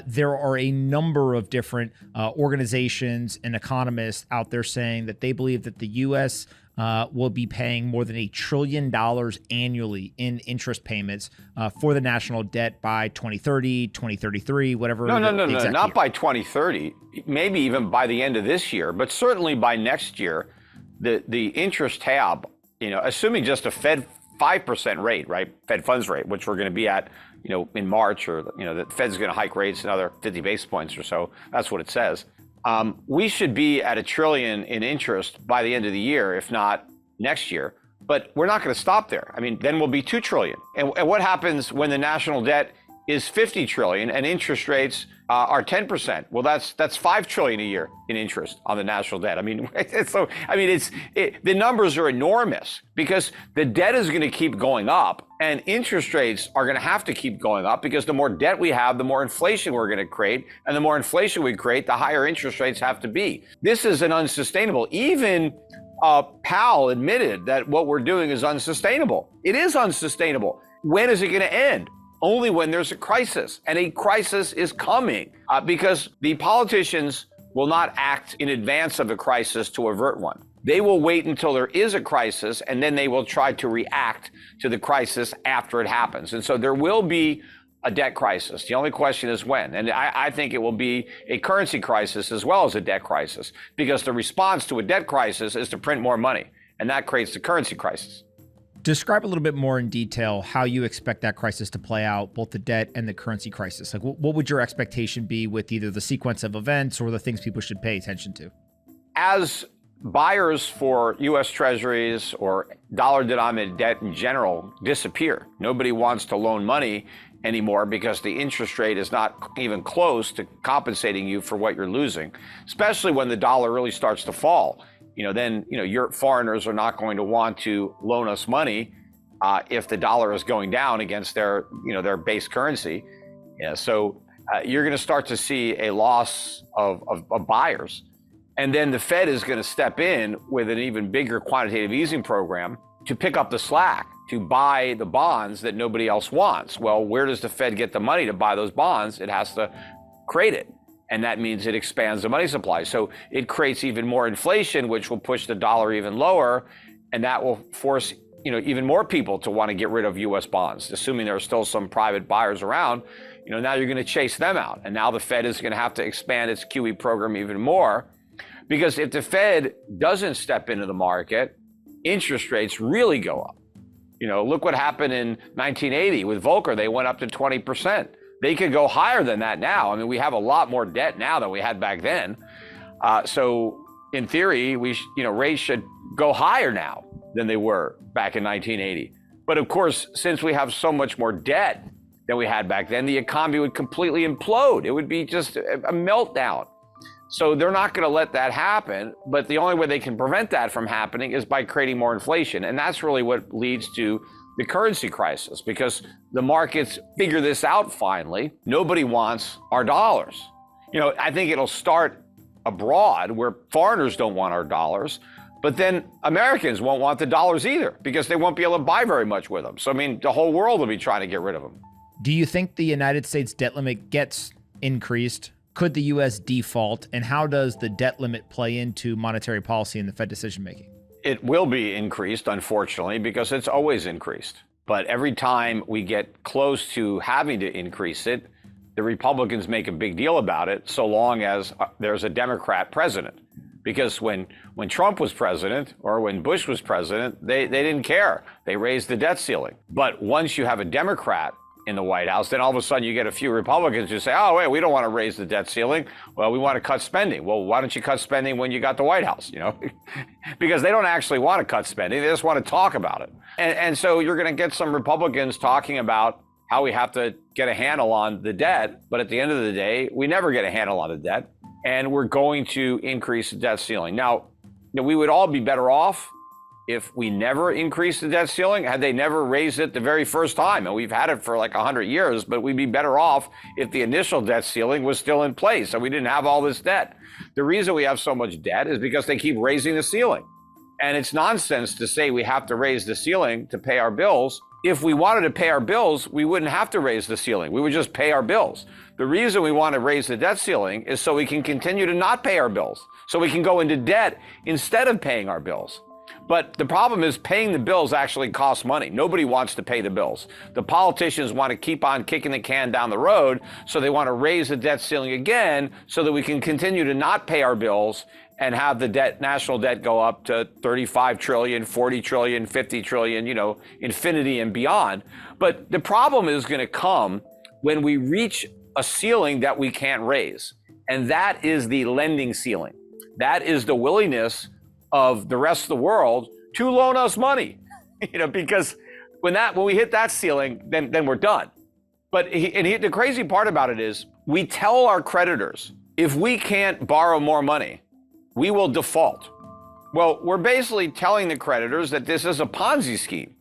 There are a number of different organizations and economists out there saying that they believe that the U.S. Will be paying more than $1 trillion annually in interest payments for the national debt by 2030, 2033, whatever. No, not by 2030, maybe even by the end of this year, but certainly by next year, the interest tab, assuming just a Fed 5% rate, right? Fed funds rate, which we're going to be at, in March, or, the Fed's going to hike rates another 50 basis points or so. That's what it says. We should be at $1 trillion in interest by the end of the year, if not next year. But we're not going to stop there. I mean, then we'll be $2 trillion. And what happens when the national debt is $50 trillion and interest rates are 10%? Well, that's $5 trillion a year in interest on the national debt. I mean, the numbers are enormous because the debt is going to keep going up and interest rates are going to have to keep going up because the more debt we have, the more inflation we're going to create. And the more inflation we create, the higher interest rates have to be. This is an unsustainable. Even Powell admitted that what we're doing is unsustainable. It is unsustainable. When is it going to end? Only when there's a crisis, and a crisis is coming because the politicians will not act in advance of a crisis to avert one. They will wait until there is a crisis, and then they will try to react to the crisis after it happens. And so there will be a debt crisis. The only question is when. And I think it will be a currency crisis as well as a debt crisis, because the response to a debt crisis is to print more money, and that creates the currency crisis. Describe a little bit more in detail how you expect that crisis to play out, both the debt and the currency crisis. Like, what would your expectation be with either the sequence of events or the things people should pay attention to? As buyers for U.S. Treasuries or dollar-denominated debt in general disappear, nobody wants to loan money anymore because the interest rate is not even close to compensating you for what you're losing, especially when the dollar really starts to fall. Then your foreigners are not going to want to loan us money if the dollar is going down against their base currency. So you're going to start to see a loss of buyers. And then the Fed is going to step in with an even bigger quantitative easing program to pick up the slack, to buy the bonds that nobody else wants. Well, where does the Fed get the money to buy those bonds? It has to create it. And that means it expands the money supply. So it creates even more inflation, which will push the dollar even lower. And that will force, even more people to want to get rid of U.S. bonds, assuming there are still some private buyers around. Now you're going to chase them out. And now the Fed is going to have to expand its QE program even more. Because if the Fed doesn't step into the market, interest rates really go up. Look what happened in 1980 with Volcker. They went up to 20%. They could go higher than that now. I mean, we have a lot more debt now than we had back then. So in theory, rates should go higher now than they were back in 1980. But of course, since we have so much more debt than we had back then, the economy would completely implode. It would be just a meltdown. So they're not going to let that happen. But the only way they can prevent that from happening is by creating more inflation. And that's really what leads to the currency crisis, because the markets figure this out finally. Nobody wants our dollars. I think it'll start abroad where foreigners don't want our dollars, but then Americans won't want the dollars either because they won't be able to buy very much with them. So, the whole world will be trying to get rid of them. Do you think the United States debt limit gets increased? Could the U.S. default? And how does the debt limit play into monetary policy and the Fed decision-making? It will be increased, unfortunately, because it's always increased. But every time we get close to having to increase it, the Republicans make a big deal about it, so long as there's a Democrat president. Because when Trump was president or when Bush was president, they didn't care. They raised the debt ceiling. But once you have a Democrat in the White House, then all of a sudden you get a few Republicans who say, oh, wait, we don't want to raise the debt ceiling. Well, we want to cut spending. Well, why don't you cut spending when you got the White House, Because they don't actually want to cut spending. They just want to talk about it. And so you're going to get some Republicans talking about how we have to get a handle on the debt. But at the end of the day, we never get a handle on the debt. And we're going to increase the debt ceiling. Now, we would all be better off if we never increased the debt ceiling, had they never raised it the very first time. And we've had it for like 100 years, but we'd be better off if the initial debt ceiling was still in place and we didn't have all this debt. The reason we have so much debt is because they keep raising the ceiling. And it's nonsense to say we have to raise the ceiling to pay our bills. If we wanted to pay our bills, we wouldn't have to raise the ceiling. We would just pay our bills. The reason we want to raise the debt ceiling is so we can continue to not pay our bills, so we can go into debt instead of paying our bills. But the problem is paying the bills actually costs money. Nobody wants to pay the bills. The politicians want to keep on kicking the can down the road, so they want to raise the debt ceiling again so that we can continue to not pay our bills and have the debt, national debt, go up to 35 trillion, 40 trillion, 50 trillion, infinity and beyond. But the problem is going to come when we reach a ceiling that we can't raise. And that is the lending ceiling. That is the willingness of the rest of the world to loan us money, because when we hit that ceiling, then we're done. But the crazy part about it is we tell our creditors, if we can't borrow more money, we will default. Well, we're basically telling the creditors that this is a Ponzi scheme,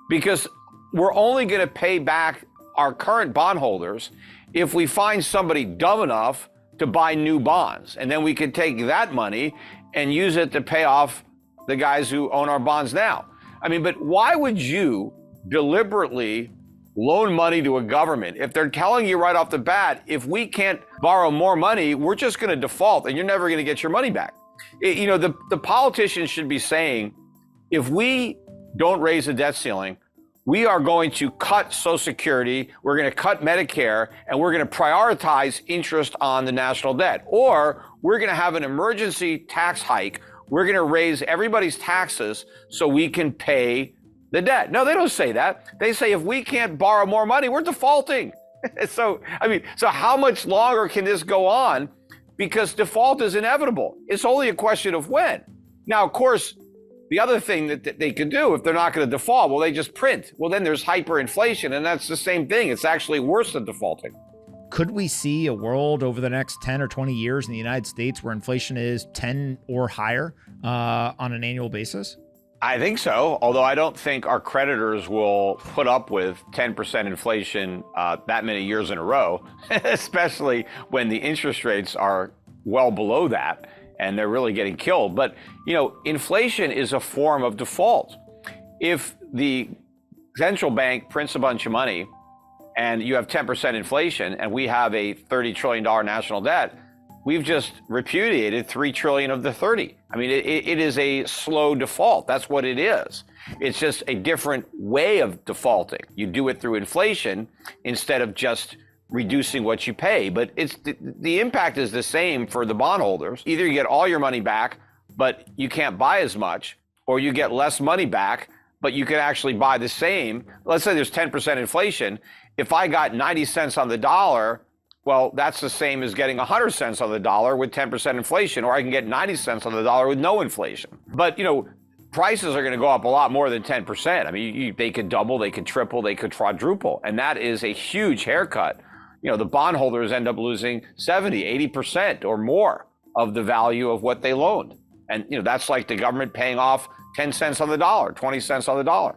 because we're only going to pay back our current bondholders if we find somebody dumb enough to buy new bonds. And then we can take that money and use it to pay off the guys who own our bonds now. But why would you deliberately loan money to a government if they're telling you right off the bat, if we can't borrow more money, we're just going to default and you're never going to get your money back? The politicians should be saying, if we don't raise the debt ceiling, we are going to cut Social Security, we're going to cut Medicare, and we're going to prioritize interest on the national debt. Or we're going to have an emergency tax hike. We're going to raise everybody's taxes so we can pay the debt. No, they don't say that. They say if we can't borrow more money, we're defaulting. So how much longer can this go on? Because default is inevitable. It's only a question of when. Now, of course, the other thing that they can do if they're not going to default, well, they just print. Well, then there's hyperinflation, and that's the same thing. It's actually worse than defaulting. Could we see a world over the next 10 or 20 years in the United States where inflation is 10 or higher on an annual basis? I think so, although I don't think our creditors will put up with 10% inflation that many years in a row, especially when the interest rates are well below that and they're really getting killed. But, inflation is a form of default. If the central bank prints a bunch of money and you have 10% inflation and we have a $30 trillion national debt, we've just repudiated 3 trillion of the 30. It is a slow default. That's what it is. It's just a different way of defaulting. You do it through inflation instead of just reducing what you pay. But the impact is the same for the bondholders. Either you get all your money back, but you can't buy as much, or you get less money back, but you can actually buy the same. Let's say there's 10% inflation. If I got 90 cents on the dollar, well, that's the same as getting 100 cents on the dollar with 10% inflation, or I can get 90 cents on the dollar with no inflation. But, prices are going to go up a lot more than 10%. They could double, they could triple, they could quadruple. And that is a huge haircut. The bondholders end up losing 70, 80% or more of the value of what they loaned. And, that's like the government paying off 10 cents on the dollar, 20 cents on the dollar.